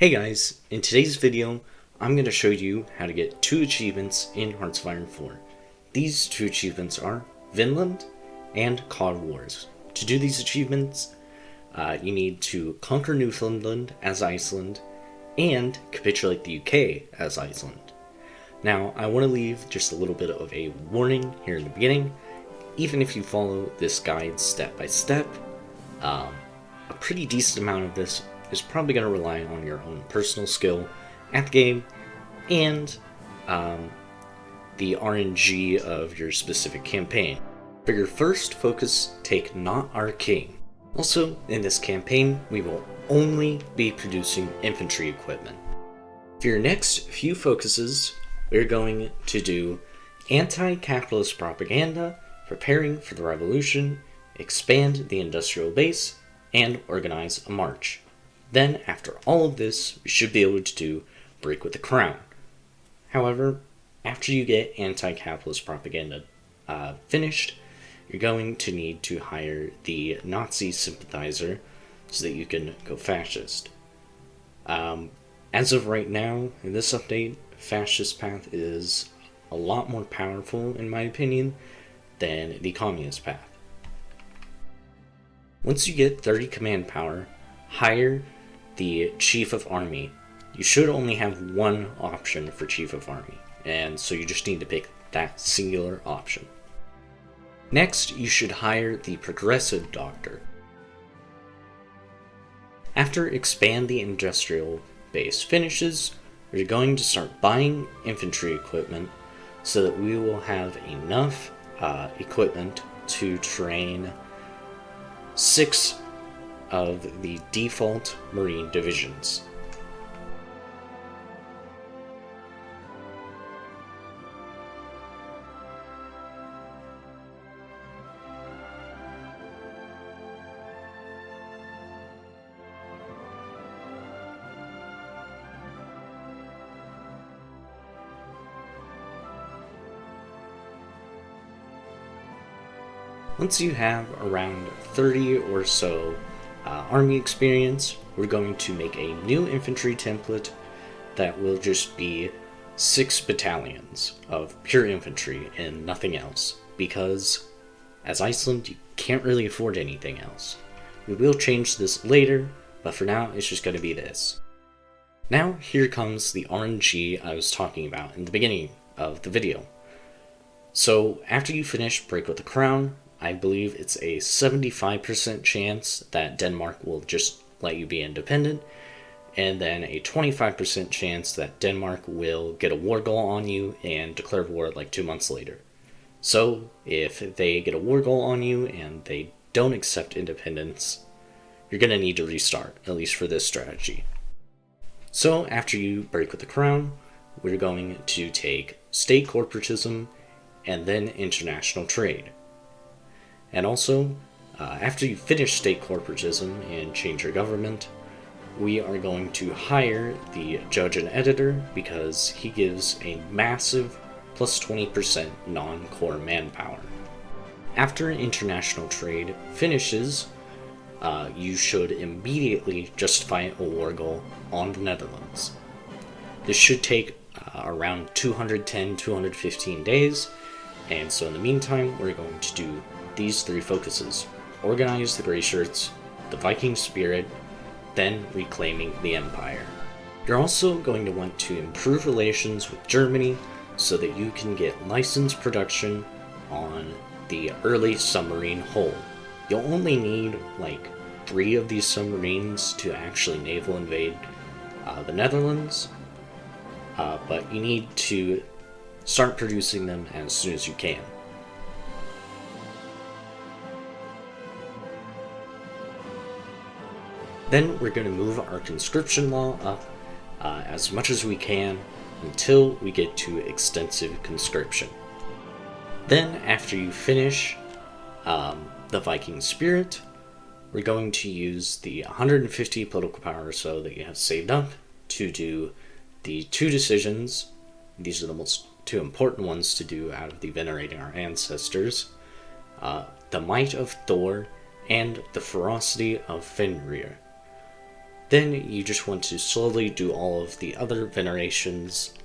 Hey guys, in today's video, I'm going to show you how to get 2 achievements in Hearts of Iron 4. These 2 achievements are Vinland and Cod Wars. To do these achievements, you need to conquer Newfoundland as Iceland and capitulate the UK as Iceland. Now, I want to leave just a little bit of a warning here in the beginning. Even if you follow this guide step by step, a pretty decent amount of this is probably going to rely on your own personal skill at the game and the RNG of your specific campaign. For your first focus, take Not Our King. Also, in this campaign, we will only be producing infantry equipment. For your next few focuses, we're going to do anti-capitalist propaganda, preparing for the revolution, expand the industrial base, and organize a march. Then, after all of this, we should be able to do Break with the Crown. However, after you get anti-capitalist propaganda finished, you're going to need to hire the Nazi sympathizer so that you can go fascist. As of right now, in this update, fascist path is a lot more powerful, in my opinion, than the communist path. Once you get 30 command power, hire the Chief of Army. You should only have one option for Chief of Army, and so you just need to pick that singular option. Next, you should hire the Progressive Doctor. After Expand the Industrial Base finishes, we're going to start buying infantry equipment so that we will have enough equipment to train 6 of the default Marine divisions. Once you have around 30 or so army experience, we're going to make a new infantry template that will just be 6 battalions of pure infantry and nothing else, because as Iceland, you can't really afford anything else. We will change this later, but for now, it's just going to be this. Now, here comes the RNG I was talking about in the beginning of the video. So, after you finish Break with the Crown, I believe it's a 75% chance that Denmark will just let you be independent, and then a 25% chance that Denmark will get a war goal on you and declare war like 2 months later. So, if they get a war goal on you and they don't accept independence, you're going to need to restart, at least for this strategy. So, after you break with the Crown, we're going to take state corporatism and then international trade. And also, after you finish state corporatism and change your government, we are going to hire the judge and editor because he gives a massive plus 20% non-core manpower. After international trade finishes, you should immediately justify a war goal on the Netherlands. This should take around 210-215 days, and so in the meantime, we're going to do these 3 focuses: organize the Grey Shirts, the Viking Spirit, then reclaiming the Empire. You're also going to want to improve relations with Germany so that you can get licensed production on the early submarine hull. You'll only need like 3 of these submarines to actually naval invade the Netherlands, but you need to start producing them as soon as you can. Then we're going to move our conscription law up as much as we can until we get to extensive conscription. Then, after you finish the Viking Spirit, we're going to use the 150 political power or so that you have saved up to do the 2 decisions. These are the 2 important ones to do out of the Venerating Our Ancestors: the Might of Thor and the Ferocity of Fenrir. Then you just want to slowly do all of the other venerations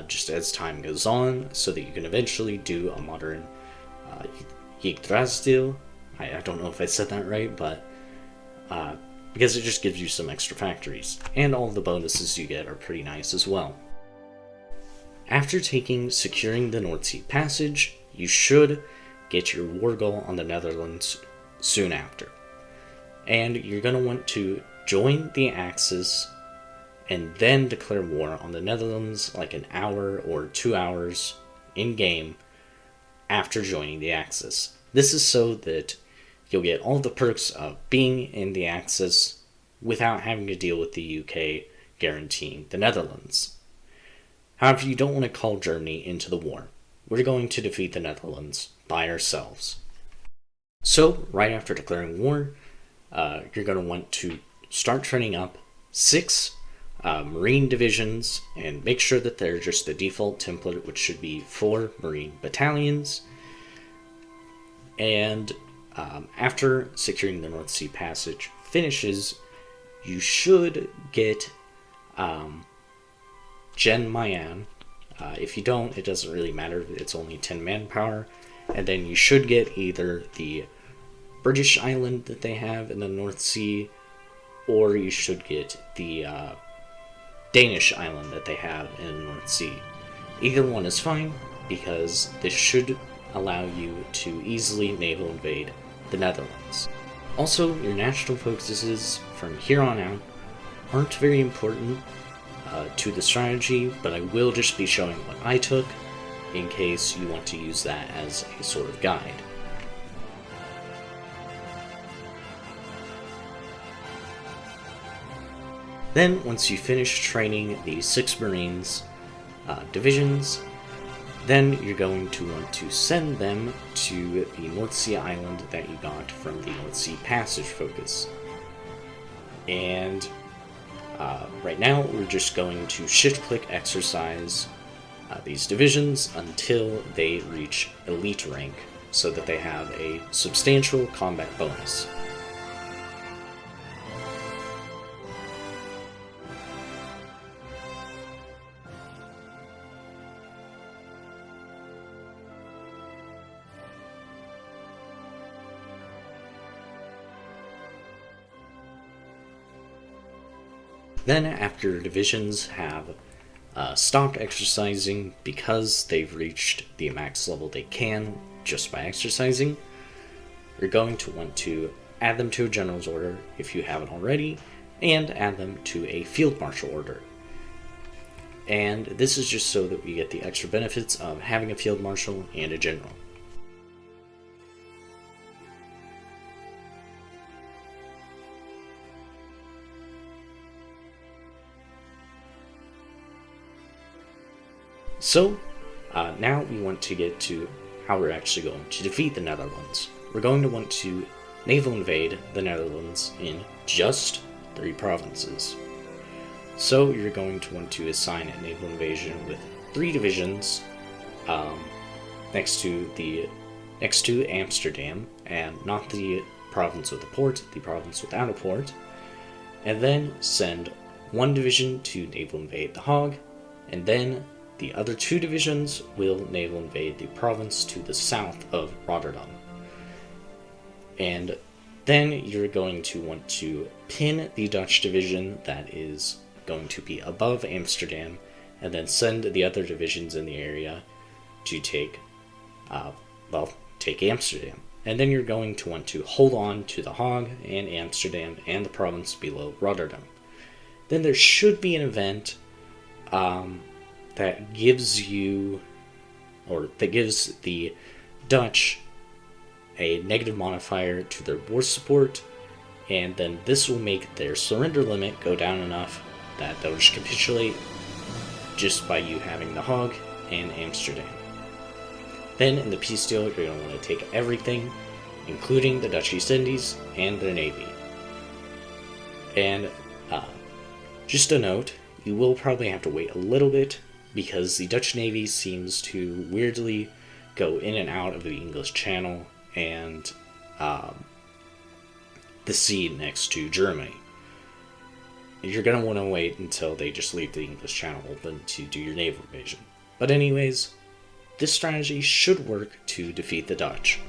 just as time goes on, so that you can eventually do a modern Yggdrasil. I don't know if I said that right, but because it just gives you some extra factories, and all of the bonuses you get are pretty nice as well. After securing the North Sea Passage, you should get your war goal on the Netherlands soon after. And you're going to want to join the Axis and then declare war on the Netherlands like an hour or 2 hours in-game after joining the Axis. This is so that you'll get all the perks of being in the Axis without having to deal with the UK guaranteeing the Netherlands. However, you don't want to call Germany into the war. We're going to defeat the Netherlands by ourselves. So, right after declaring war, you're going to want to start training up 6 Marine divisions, and make sure that they're just the default template, which should be 4 Marine battalions. And after securing the North Sea Passage finishes, you should get Gen Mayan. If you don't, it doesn't really matter. It's only 10 manpower. And then you should get either the British island that they have in the North Sea, or you should get the Danish island that they have in the North Sea. Either one is fine, because this should allow you to easily naval invade the Netherlands. Also, your national focuses from here on out aren't very important to the strategy, but I will just be showing what I took in case you want to use that as a sort of guide. Then, once you finish training the 6 Marines divisions, then you're going to want to send them to the North Sea island that you got from the North Sea Passage focus. And right now, we're just going to shift-click exercise these divisions until they reach elite rank, so that they have a substantial combat bonus. Then, after divisions have stopped exercising because they've reached the max level they can just by exercising, you're going to want to add them to a general's order if you haven't already, and add them to a field marshal order. And this is just so that we get the extra benefits of having a field marshal and a general. So, now we want to get to how we're actually going to defeat the Netherlands. We're going to want to naval invade the Netherlands in just 3 provinces. So you're going to want to assign a naval invasion with 3 divisions next to Amsterdam, and not the province with a port, the province without a port. And then send 1 division to naval invade The Hague, and then the other 2 divisions will naval invade the province to the south of Rotterdam. And then you're going to want to pin the Dutch division that is going to be above Amsterdam, and then send the other divisions in the area to take Amsterdam. And then you're going to want to hold on to The Hague and Amsterdam and the province below Rotterdam. Then there should be an event that gives the Dutch a negative modifier to their war support, and then this will make their surrender limit go down enough that they'll just capitulate just by you having The Hague and Amsterdam. Then in the peace deal, you're going to want to take everything, including the Dutch East Indies and their navy. And just a note, you will probably have to wait a little bit, because the Dutch Navy seems to weirdly go in and out of the English Channel and the sea next to Germany. you're going to want to wait until they just leave the English Channel open to do your naval invasion. But anyways, this strategy should work to defeat the Dutch.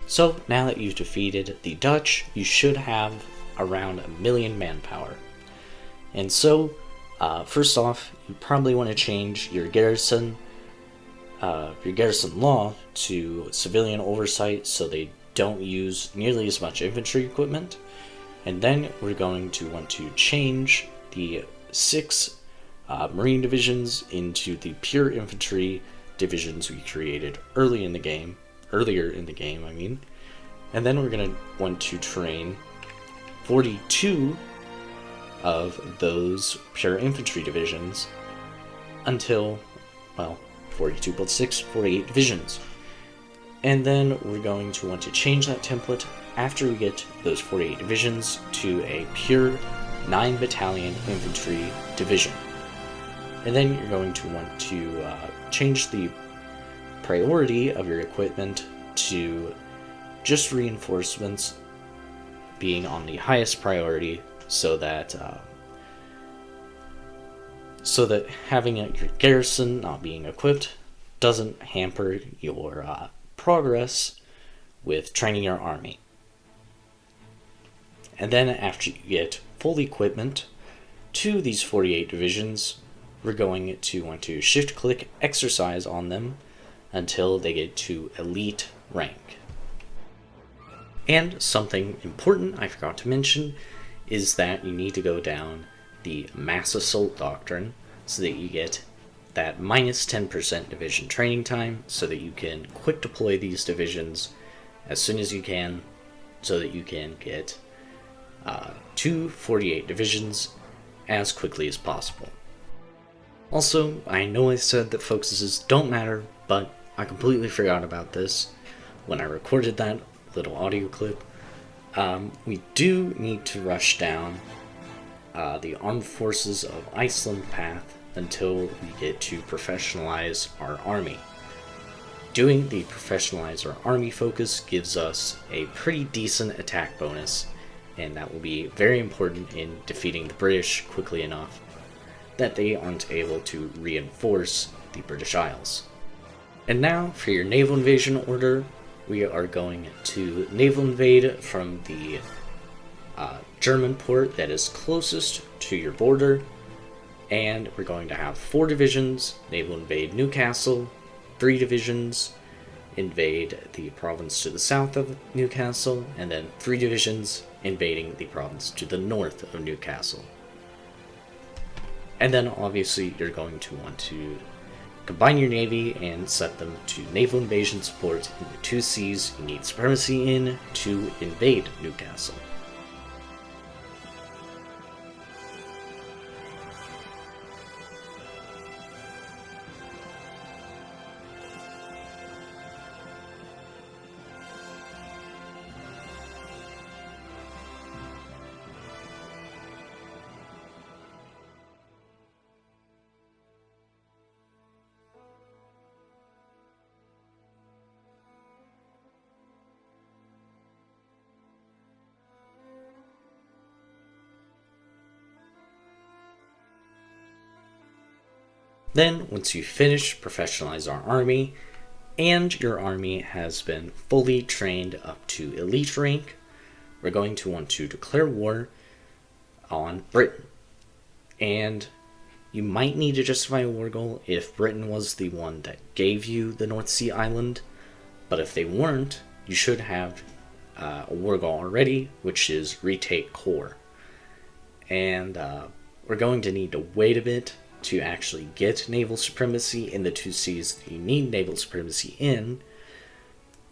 So now that you've defeated the Dutch, you should have around 1 million manpower. And so, first off, you probably want to change your garrison law to civilian oversight so they don't use nearly as much infantry equipment. And then we're going to want to change the 6 Marine divisions into the pure infantry divisions we created earlier in the game, and then we're going to want to train 42 of those pure infantry divisions until, well, 42 plus 6, 48 divisions. And then we're going to want to change that template after we get those 48 divisions to a pure 9 battalion infantry division. And then you're going to want to change the priority of your equipment to just reinforcements being on the highest priority, so that having your garrison not being equipped doesn't hamper your progress with training your army. And then after you get full equipment to these 48 divisions, we're going to want to shift-click exercise on them until they get to elite rank. And something important I forgot to mention is that you need to go down the mass assault doctrine so that you get that minus 10% division training time, so that you can quick deploy these divisions as soon as you can, so that you can get to 48 divisions as quickly as possible. Also, I know I said that focuses don't matter, but I completely forgot about this when I recorded that little audio clip. We do need to rush down the armed forces of Iceland path until we get to professionalize our army. Doing the professionalize our army focus gives us a pretty decent attack bonus, and that will be very important in defeating the British quickly enough that they aren't able to reinforce the British Isles. And now for your naval invasion order, we are going to naval invade from the German port that is closest to your border, and we're going to have 4 divisions naval invade Newcastle, 3 divisions invade the province to the south of Newcastle, and then 3 divisions invading the province to the north of Newcastle. And then obviously you're going to want to combine your navy and set them to naval invasion support in the 2 seas you need supremacy in to invade Newcastle. Then, once you finish professionalize our army, and your army has been fully trained up to elite rank, we're going to want to declare war on Britain. And you might need to justify a war goal if Britain was the one that gave you the North Sea island, but if they weren't, you should have a war goal already, which is retake core. And we're going to need to wait a bit to actually get naval supremacy in the 2 seas that you need naval supremacy in,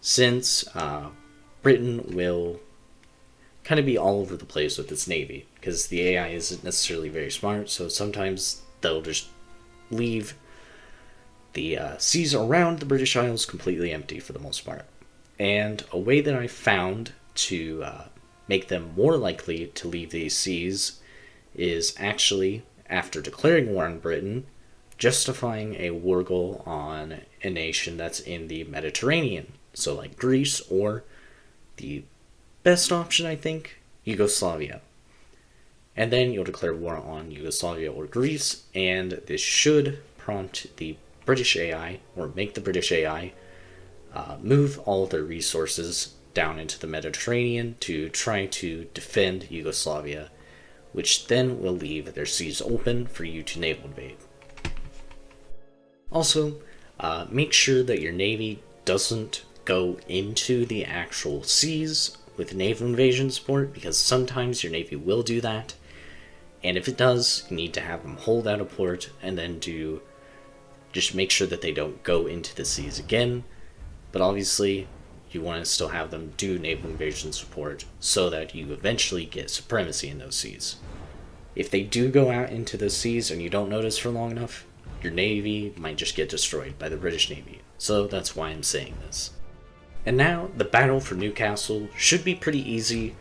since Britain will kind of be all over the place with its navy, because the AI isn't necessarily very smart, so sometimes they'll just leave the seas around the British Isles completely empty for the most part. And a way that I found to make them more likely to leave these seas is actually, after declaring war on Britain, justifying a war goal on a nation that's in the Mediterranean. So like Greece, or the best option I think Yugoslavia. And then you'll declare war on Yugoslavia or Greece, and this should prompt the British AI, or make the British AI, move all of their resources down into the Mediterranean to try to defend Yugoslavia, which then will leave their seas open for you to naval invade. Also, make sure that your navy doesn't go into the actual seas with naval invasion support, because sometimes your navy will do that, and if it does, you need to have them hold out a port and then just make sure that they don't go into the seas again. But obviously, you want to still have them do naval invasion support so that you eventually get supremacy in those seas. If they do go out into those seas and you don't notice for long enough, your navy might just get destroyed by the British Navy. So that's why I'm saying this. And now, the battle for Newcastle should be pretty easy.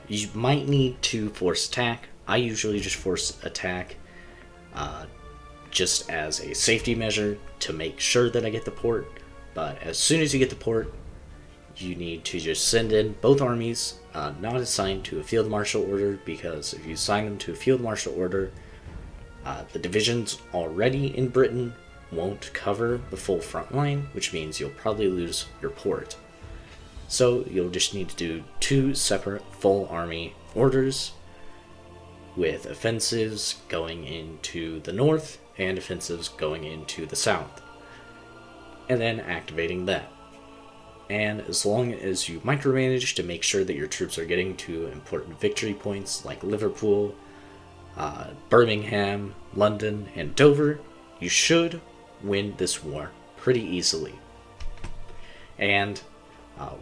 You might need to force attack. I usually just force attack just as a safety measure to make sure that I get the port. But as soon as you get the port, you need to just send in both armies, not assigned to a field marshal order, because if you assign them to a field marshal order, the divisions already in Britain won't cover the full front line, which means you'll probably lose your port. So you'll just need to do 2 separate full army orders, with offensives going into the north and offensives going into the south, and then activating that. And as long as you micromanage to make sure that your troops are getting to important victory points like Liverpool, Birmingham, London, and Dover, you should win this war pretty easily. And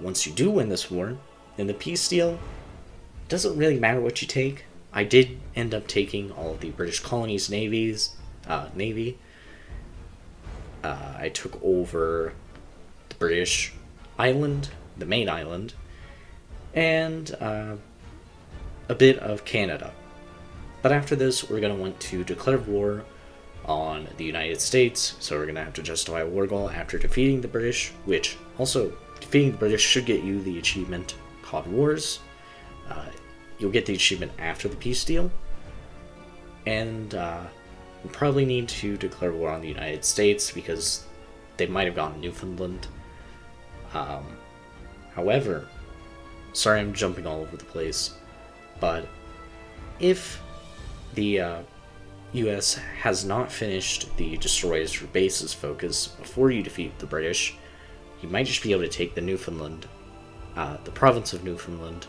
once you do win this war, in the peace deal, it doesn't really matter what you take. I did end up taking all of the British colonies' navy. I took over the British island, the main island, and a bit of Canada. But after this, we're going to want to declare war on the United States, so we're going to have to justify a war goal after defeating the British, which also, defeating the British should get you the achievement Cod Wars. You'll get the achievement after the peace deal, and we'll probably need to declare war on the United States because they might have gone Newfoundland. However, sorry I'm jumping all over the place, but if the US has not finished the destroyers for bases focus before you defeat the British, you might just be able to take the Newfoundland, the province of Newfoundland,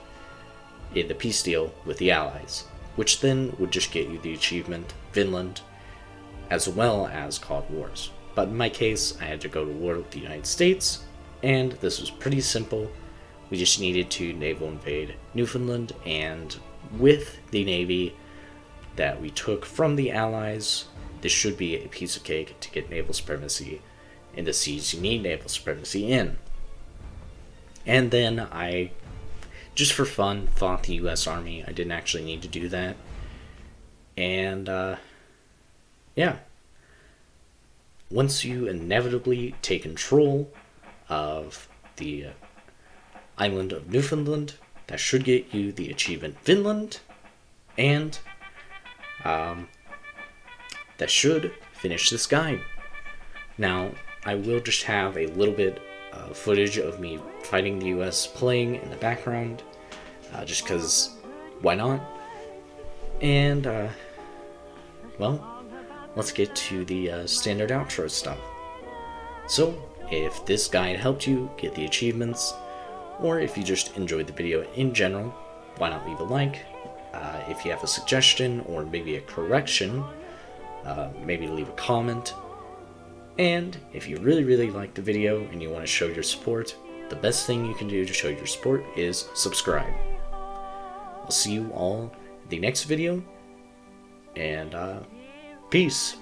in the peace deal with the Allies, which then would just get you the achievement Vinland, as well as Cod Wars. But in my case, I had to go to war with the United States, and this was pretty simple. We just needed to naval invade Newfoundland, and with the navy that we took from the Allies, this should be a piece of cake to get naval supremacy in the seas you need naval supremacy in. And then I, just for fun, fought the US Army. I didn't actually need to do that. And, yeah. Once you inevitably take control of the island of Newfoundland, that should get you the achievement Vinland, and that should finish this guide. Now, I will just have a little bit of footage of me fighting the US playing in the background, just because, why not? And, well, let's get to the standard outro stuff. So, if this guide helped you get the achievements, or if you just enjoyed the video in general, why not leave a like? If you have a suggestion or maybe a correction, maybe leave a comment. And if you really like the video and you want to show your support, the best thing you can do to show your support is subscribe. I'll see you all in the next video, and peace.